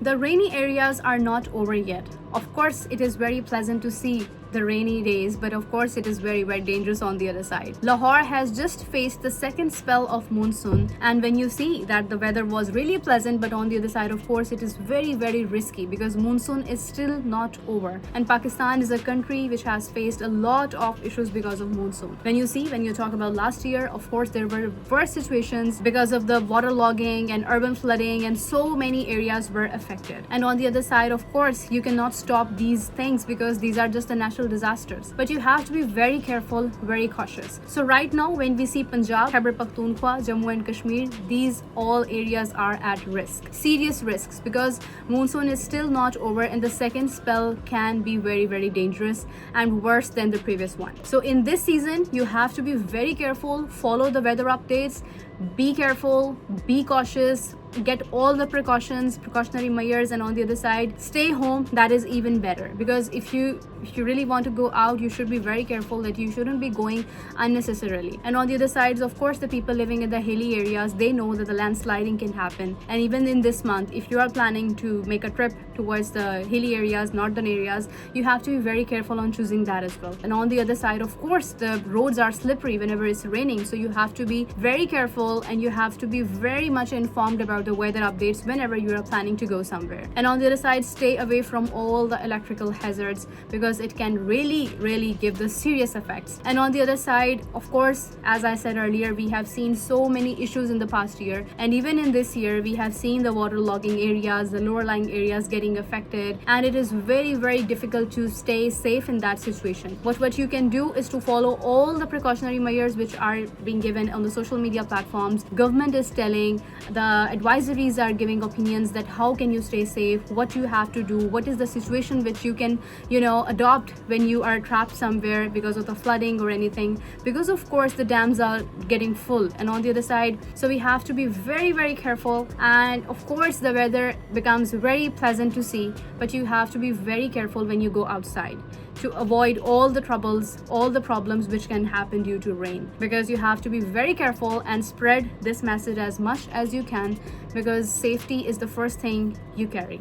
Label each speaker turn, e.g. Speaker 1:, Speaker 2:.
Speaker 1: The rainy areas are not over yet. Of course, it is very pleasant to see the rainy days, but of course it is very dangerous on the other side. Lahore has just faced the second spell of monsoon, and when you see that the weather was really pleasant, but on the other side, of course, it is very risky because monsoon is still not over, and Pakistan is a country which has faced a lot of issues because of monsoon. When you talk about last year, of course there were worse situations because of the waterlogging and urban flooding, and so many areas were affected. And on the other side, of course, you cannot stop these things because these are just the natural disasters, but you have to be very careful, very cautious. So right now, when we see Punjab, Khyber, Pakhtunkhwa, Jammu and Kashmir, these all areas are at risk, serious risks, because monsoon is still not over, and the second spell can be very dangerous and worse than the previous one. So in this season, you have to be very careful, follow the weather updates, be careful, be cautious, get all the precautionary measures, and on the other side, stay home. That is even better, because if you really want to go out, you should be very careful that you shouldn't be going unnecessarily. And on the other side, of course, the people living in the hilly areas, they know that the landsliding can happen. And even in this month, if you are planning to make a trip towards the hilly areas, northern areas, you have to be very careful on choosing that as well. And on the other side, of course, the roads are slippery whenever it's raining, so you have to be very careful, and you have to be very much informed about the weather updates whenever you are planning to go somewhere. And on the other side, stay away from all the electrical hazards, because it can really give the serious effects. And on the other side, of course, as I said earlier, we have seen so many issues in the past year, and even in this year, we have seen the waterlogging areas, the lower lying areas getting affected, and it is very difficult to stay safe in that situation. But what you can do is to follow all the precautionary measures which are being given on the social media platforms. Government is telling, the advisories are giving opinions that how can you stay safe, what you have to do, what is the situation which you can adopt when you are trapped somewhere because of the flooding or anything, because of course the dams are getting full. And on the other side, so we have to be very careful. And of course the weather becomes very pleasant to see, but you have to be very careful when you go outside to avoid all the troubles, all the problems which can happen due to rain, because you have to be very careful and spread this message as much as you can, because safety is the first thing you carry.